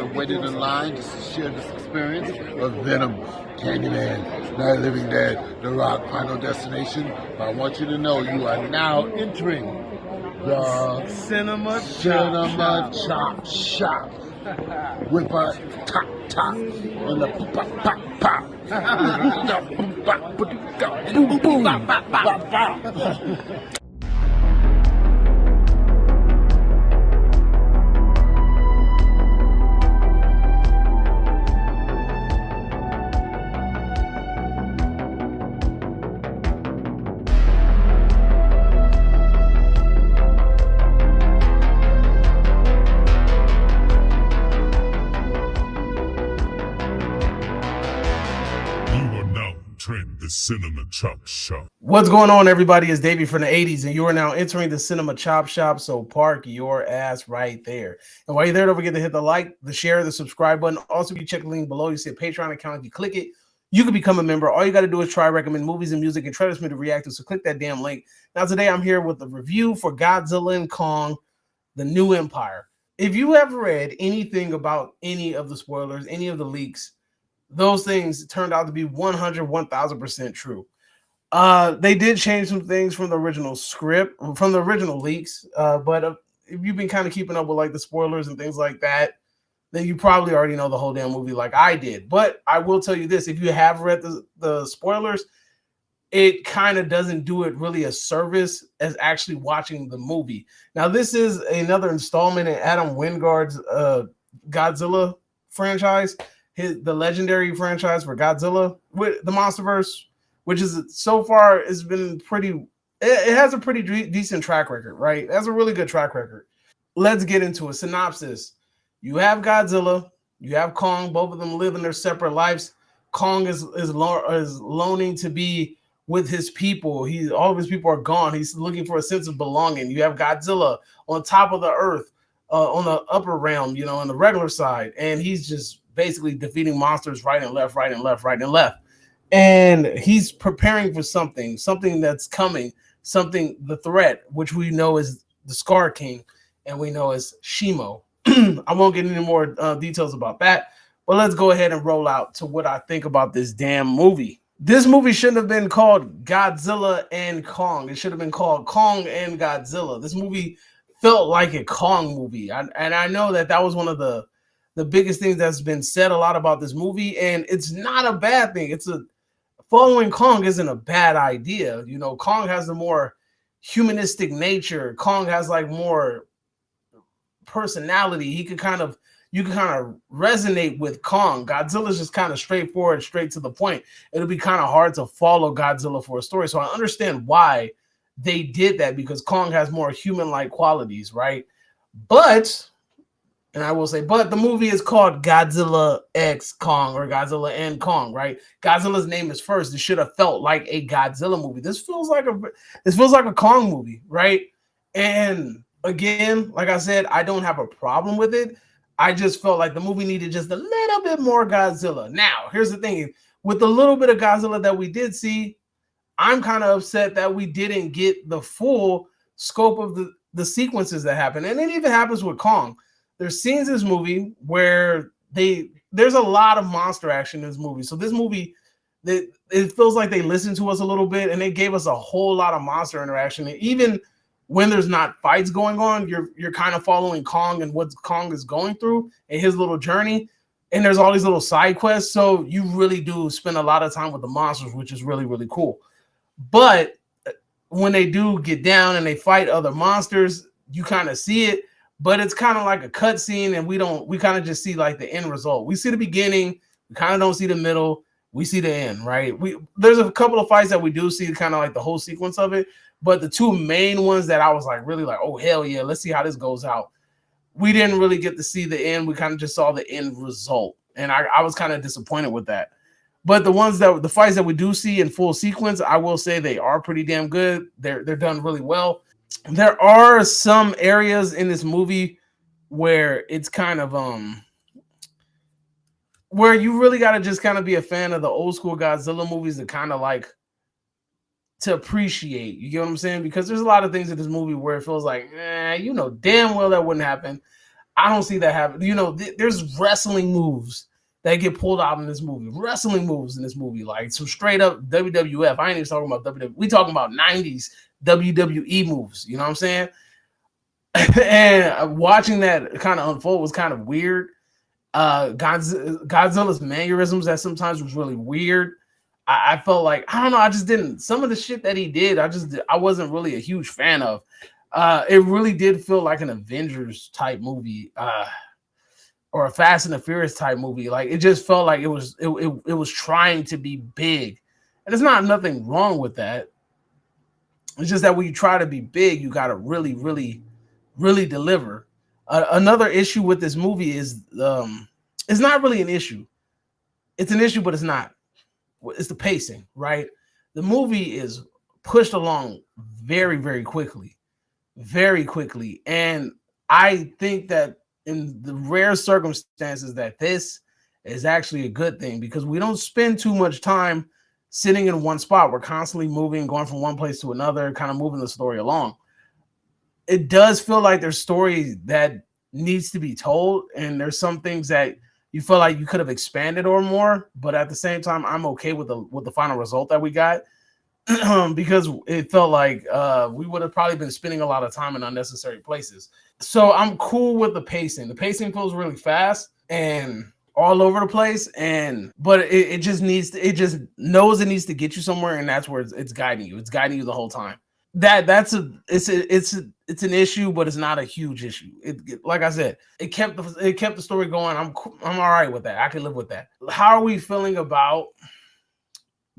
have waited in line just to share this experience of Venom, Candyman, Night of the Living Dead, The Rock, Final Destination. But I want you to know you are now entering the Cinema Chop Shop with a top and the pop. Boom, boom, boom. The Cinema Chop Shop. What's going on, everybody? It's Davey from the 80s, and you are now entering the Cinema Chop Shop, so park your ass right there. And while you're there, don't forget to hit the like, the share, the subscribe button. Also, if you check the link below, you see a Patreon account. If you click it, you can become a member. All you got to do is try recommend movies and music and trailers for me to react to, so click that damn link. Now, today, I'm here with the review for Godzilla and Kong, The New Empire. If you have read anything about any of the spoilers, any of the leaks, those things turned out to be 1000% true. They did change some things from the original script, from the original leaks. But if you've been kind of keeping up with like the spoilers and things like that, then you probably already know the whole damn movie like I did. But I will tell you this, if you have read the spoilers, it kind of doesn't do it really a service as actually watching the movie. Now, this is another installment in Adam Wingard's Godzilla franchise. The legendary franchise for Godzilla with the monsterverse, which is so far has been pretty. It has a pretty decent track record, right? It has a really good track record. Let's get into a synopsis. You have Godzilla, you have Kong. Both of them living their separate lives. Kong is loaning to be with his people. All of his people are gone. He's looking for a sense of belonging. You have Godzilla on top of the earth, on the upper realm, on the regular side, and he's just basically defeating monsters right and left. And he's preparing for something that's coming, the threat, which we know is the Scar King, and we know is Shimo. I won't get any more details about that, but let's go ahead and roll out to what I think about this damn movie. This movie shouldn't have been called Godzilla and Kong. It should have been called Kong and Godzilla. This movie felt like a Kong movie. And I know that was one of the biggest things that's been said a lot about this movie, and it's not a bad thing. Following Kong isn't a bad idea. Kong has a more humanistic nature. Kong has like more personality. You can kind of resonate with Kong. Godzilla's just kind of straightforward, straight to the point. It'll be kind of hard to follow Godzilla for a story. So I understand why they did that, because Kong has more human-like qualities, right? But the movie is called Godzilla X Kong, or Godzilla and Kong, right? Godzilla's name is first. It should have felt like a Godzilla movie. This feels like a Kong movie, right? And again, like I said, I don't have a problem with it. I just felt like the movie needed just a little bit more Godzilla. Now, here's the thing. With the little bit of Godzilla that we did see, I'm kind of upset that we didn't get the full scope of the sequences that happen. And it even happens with Kong. There's scenes in this movie where there's a lot of monster action in this movie. So this movie, it feels like they listened to us a little bit, and they gave us a whole lot of monster interaction. And even when there's not fights going on, you're kind of following Kong and what Kong is going through and his little journey. And there's all these little side quests. So you really do spend a lot of time with the monsters, which is really, really cool. But when they do get down and they fight other monsters, you kind of see it. But it's kind of like a cutscene, and we kind of just see like the end result. We see the beginning, we kind of don't see the middle, we see the end, right? There's a couple of fights that we do see, kind of like the whole sequence of it, but the two main ones that I was like really like, oh hell yeah, let's see how this goes out. We didn't really get to see the end. We kind of just saw the end result, and I was kind of disappointed with that. But the fights that we do see in full sequence, I will say they are pretty damn good. They're done really well. There are some areas in this movie where it's kind of where you really got to just kind of be a fan of the old school Godzilla movies to kind of like to appreciate. You get what I'm saying? Because there's a lot of things in this movie where it feels like, damn well that wouldn't happen. I don't see that happen. You know, there's wrestling moves that get pulled out in this movie. Wrestling moves in this movie, like some straight up WWF. I ain't even talking about WWE. We talking about 90s WWE moves. You know what I'm saying? And watching that kind of unfold was kind of weird. Godzilla's mannerisms that sometimes was really weird. I felt like, I don't know, I just didn't, some of the shit that he did, I wasn't really a huge fan of. It really did feel like an Avengers type movie, or a Fast and the Furious type movie. Like it just felt like it was trying to be big, and there's not nothing wrong with that. It's just that when you try to be big, you got to really, really, really deliver. Another issue with this movie is it's not really an issue. It's an issue, but it's not. It's the pacing, right? The movie is pushed along very, very quickly, and I think that in the rare circumstances that this is actually a good thing, because we don't spend too much time sitting in one spot. We're constantly moving, going from one place to another, kind of moving the story along. It does feel like there's story that needs to be told, and there's some things that you feel like you could have expanded or more, but at the same time, I'm okay with the final result that we got. Because it felt like we would have probably been spending a lot of time in unnecessary places. So I'm cool with the pacing. The pacing feels really fast and all over the place, but it just knows it needs to get you somewhere, and that's where it's guiding you. It's guiding you the whole time. It's an issue, but it's not a huge issue. Like I said, it kept the story going. I'm all right with that. I can live with that. How are we feeling about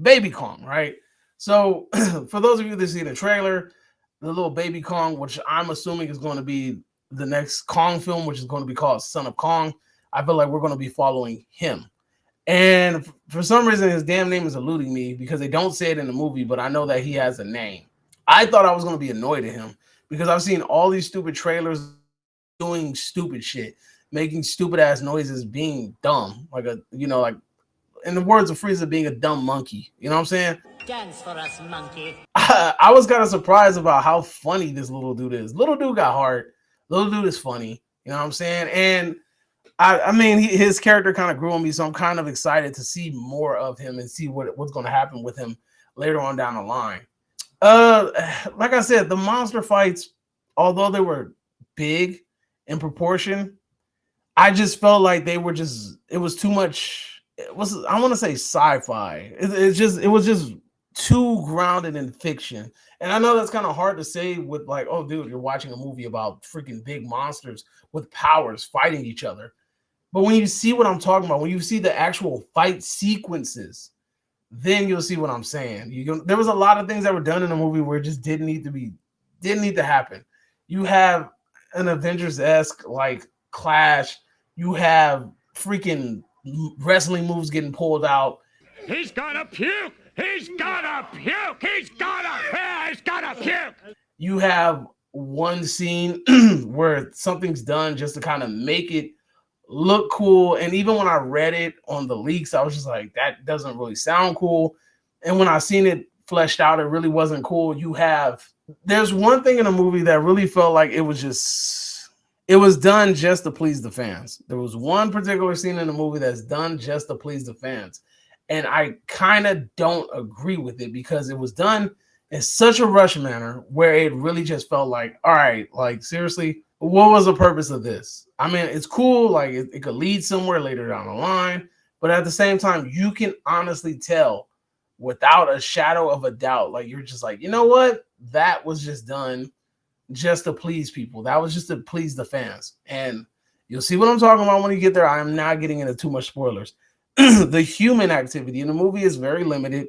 Baby Kong, right? So for those of you that see the trailer, the little baby Kong, which I'm assuming is going to be the next Kong film, which is going to be called Son of Kong, I feel like we're going to be following him. And for some reason, his damn name is eluding me because they don't say it in the movie, but I know that he has a name. I thought I was going to be annoyed at him because I've seen all these stupid trailers doing stupid shit, making stupid ass noises, being dumb, like in the words of Frieza, being a dumb monkey. You know what I'm saying? Dance for us, monkey. I was kind of surprised about how funny this little dude is. Little dude got heart. Little dude is funny. You know what I'm saying? And I mean, his character kind of grew on me, so I'm kind of excited to see more of him and see what's going to happen with him later on down the line. Like I said, the monster fights, although they were big in proportion, I just felt like it was too much. I want to say sci-fi. It was just too grounded in fiction. And I know that's kind of hard to say with like, oh, dude, you're watching a movie about freaking big monsters with powers fighting each other. But when you see what I'm talking about, when you see the actual fight sequences, then you'll see what I'm saying. There was a lot of things that were done in the movie where it just didn't need to happen. You have an Avengers-esque like clash. You have freaking wrestling moves getting pulled out. He's gonna puke! He's gonna puke! He's gonna puke! You have one scene where something's done just to kind of make it look cool. And even when I read it on the leaks, I was just like, that doesn't really sound cool. And when I seen it fleshed out, it really wasn't cool. There's one thing in the movie that really felt like it was done just to please the fans. There was one particular scene in the movie that's done just to please the fans. And I kind of don't agree with it because it was done in such a rush manner where it really just felt like, all right, like seriously, what was the purpose of this? I mean, it's cool. Like it could lead somewhere later down the line, but at the same time, you can honestly tell without a shadow of a doubt, like you're just like, you know what? That was just done just to please people. That was just to please the fans. And you'll see what I'm talking about when you get there. I am not getting into too much spoilers. The human activity in the movie is very limited.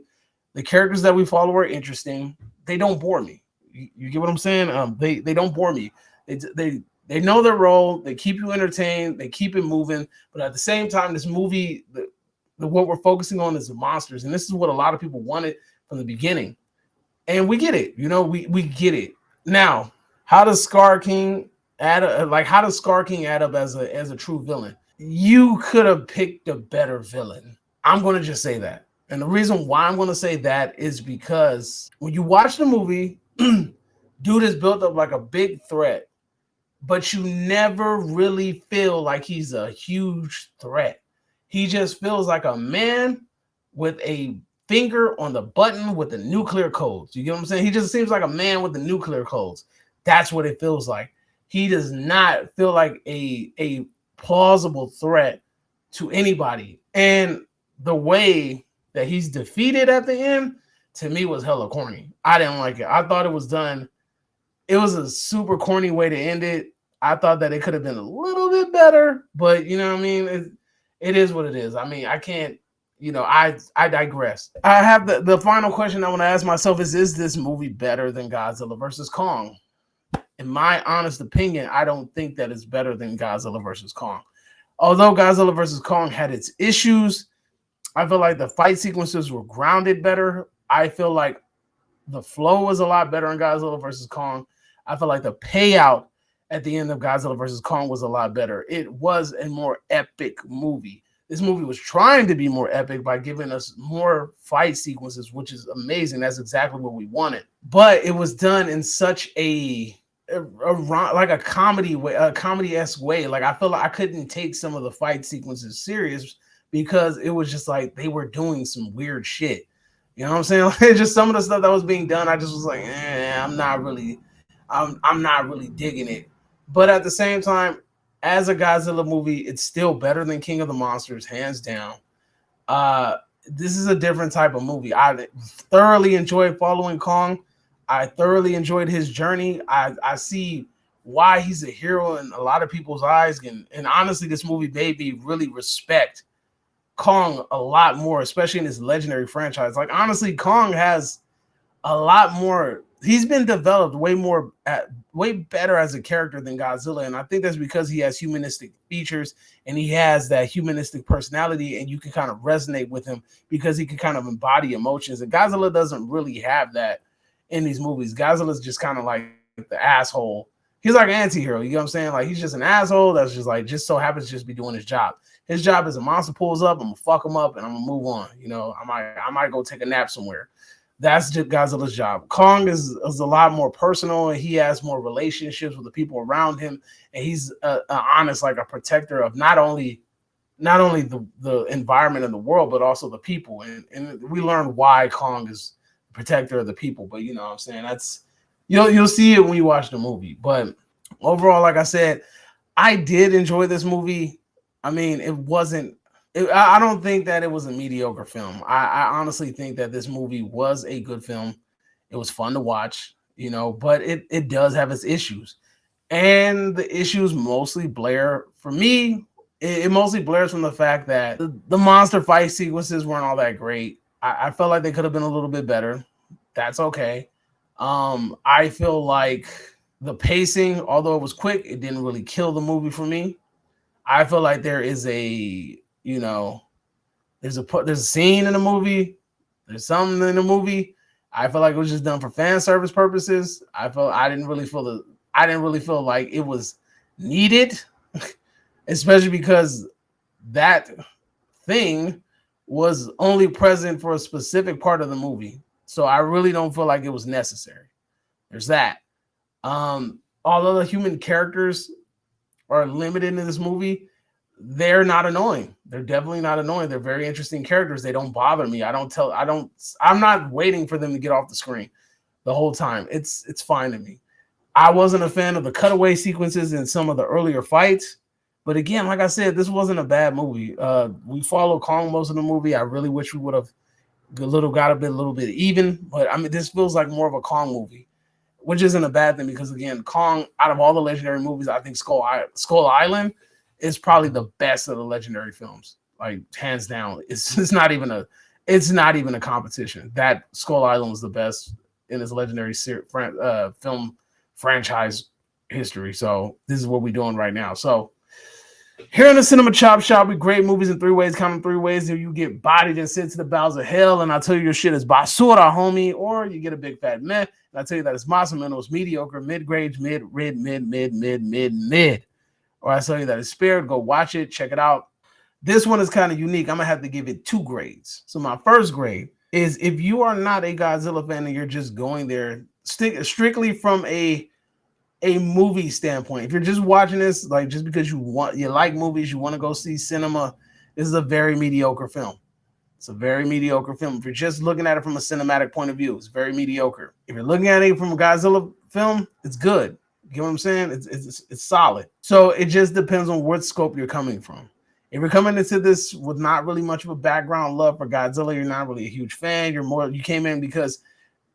The characters that we follow are interesting. They don't bore me. You get what I'm saying? They don't bore me. They know their role. They keep you entertained. They keep it moving. But at the same time, this movie, what we're focusing on is the monsters. And this is what a lot of people wanted from the beginning. And we get it. You know, we get it. Now, how does Scar King add up as a true villain? You could have picked a better villain. I'm going to just say that. And the reason why I'm going to say that is because when you watch the movie, dude is built up like a big threat. but you never really feel like he's a huge threat. He just feels like a man with a finger on the button with the nuclear codes. You get what I'm saying? He just seems like a man with the nuclear codes. That's what it feels like. He does not feel like a plausible threat to anybody. And the way that he's defeated at the end, to me, was hella corny. I didn't like it. I thought it was done. It was a super corny way to end it. I thought that it could have been a little bit better, but you know what I mean? It is what it is. I mean, I can't, I digress. I have the final question I want to ask myself is this movie better than Godzilla versus Kong? In my honest opinion, I don't think that it's better than Godzilla versus Kong. Although Godzilla versus Kong had its issues, I feel like the fight sequences were grounded better. I feel like the flow was a lot better in Godzilla versus Kong. I feel like the payout at the end of Godzilla versus Kong was a lot better. It was a more epic movie. This movie was trying to be more epic by giving us more fight sequences, which is amazing. That's exactly what we wanted. But it was done in such a comedy way, a comedy-esque way. Like I feel like I couldn't take some of the fight sequences serious because it was just like they were doing some weird shit. You know what I'm saying? Like, just some of the stuff that was being done, I just was like, I'm not really digging it. But at the same time, as a Godzilla movie, it's still better than King of the Monsters, hands down. This is a different type of movie. I thoroughly enjoyed following Kong. I thoroughly enjoyed his journey. I see why he's a hero in a lot of people's eyes. And honestly, this movie made me really respect Kong a lot more, especially in his legendary franchise. Like, honestly, Kong has a lot more. He's been developed way better as a character than Godzilla. And I think that's because he has humanistic features and he has that humanistic personality, and you can kind of resonate with him because he can kind of embody emotions. And Godzilla doesn't really have that in these movies. Godzilla's just kind of like the asshole. He's like an anti-hero, you know what I'm saying? Like, he's just an asshole that's just so happens to just be doing his job. His job is a monster pulls up, I'm gonna fuck him up and I'm gonna move on. I might go take a nap somewhere. That's just Godzilla's job. Kong is a lot more personal, and he has more relationships with the people around him, and he's honest, like a protector of not only the environment and the world, but also the people. And we learn why Kong is the protector of the people. But you know what I'm saying? That's you'll see it when you watch the movie. But overall, like I said, I did enjoy this movie. I mean, I don't think that it was a mediocre film. I honestly think that this movie was a good film. It was fun to watch, but it does have its issues. And the issues mostly blare, for me, it mostly blares from the fact that the monster fight sequences weren't all that great. I felt like they could have been a little bit better. That's okay. I feel like the pacing, although it was quick, it didn't really kill the movie for me. I feel like there is there's a scene in the movie, there's something in the movie. I feel like it was just done for fan service purposes. I didn't really feel like it was needed, especially because that thing was only present for a specific part of the movie. So I really don't feel like it was necessary. There's that. Although the human characters are limited in this movie, they're not annoying. They're definitely not annoying. They're very interesting characters. They don't bother me. I'm not waiting for them to get off the screen the whole time. It's fine to me. I wasn't a fan of the cutaway sequences in some of the earlier fights, but again, like I said, this wasn't a bad movie. We followed Kong most of the movie. I really wish we would have got a little bit even, but I mean, this feels like more of a Kong movie, which isn't a bad thing because again, Kong, out of all the legendary movies, I think Skull Island is probably the best of the legendary films, like hands down. It's not even a competition. That Skull Island was the best in its legendary film franchise history. So this is what we're doing right now. So here in the Cinema Chop Shop, we grade movies in 3 ways. Count them 3 ways. If you get bodied and sent to the bowels of hell, and I tell you your shit is basura, homie, or you get a big fat meh, and I tell you that it's masomeno, it's mediocre, mid-grade, mid, or I tell you that it's spared. Go watch it, check it out. This one is kind of unique. I'm gonna have to give it 2 grades. So my first grade is if you are not a Godzilla fan and you're just going there strictly from a a movie standpoint. If you're just watching this, like just because you like movies, you want to go see cinema, this is a very mediocre film. It's a very mediocre film. If you're just looking at it from a cinematic point of view, it's very mediocre. If you're looking at it from a Godzilla film, it's good. You know what I'm saying? It's solid. So it just depends on what scope you're coming from. If you're coming into this with not really much of a background love for Godzilla, you're not really a huge fan. You came in because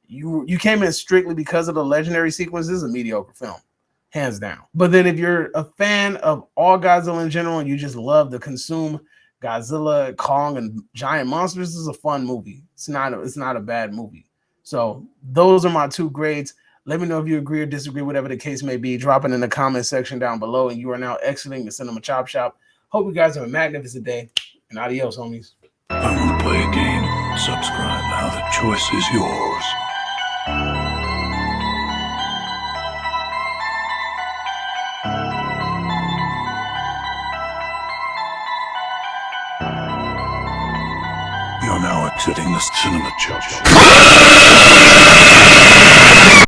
you came in strictly because of the legendary sequences. A mediocre film, hands down. But then if you're a fan of all Godzilla in general and you just love to consume Godzilla, Kong, and giant monsters, this is a fun movie. It's not a bad movie. So those are my 2 grades. Let me know if you agree or disagree, whatever the case may be. Drop it in the comment section down below. And you are now exiting the Cinema Chop Shop. Hope you guys have a magnificent day. And adios, homies. I want to play a game. Subscribe now. The choice is yours. You're now exiting the Cinema Chop Shop.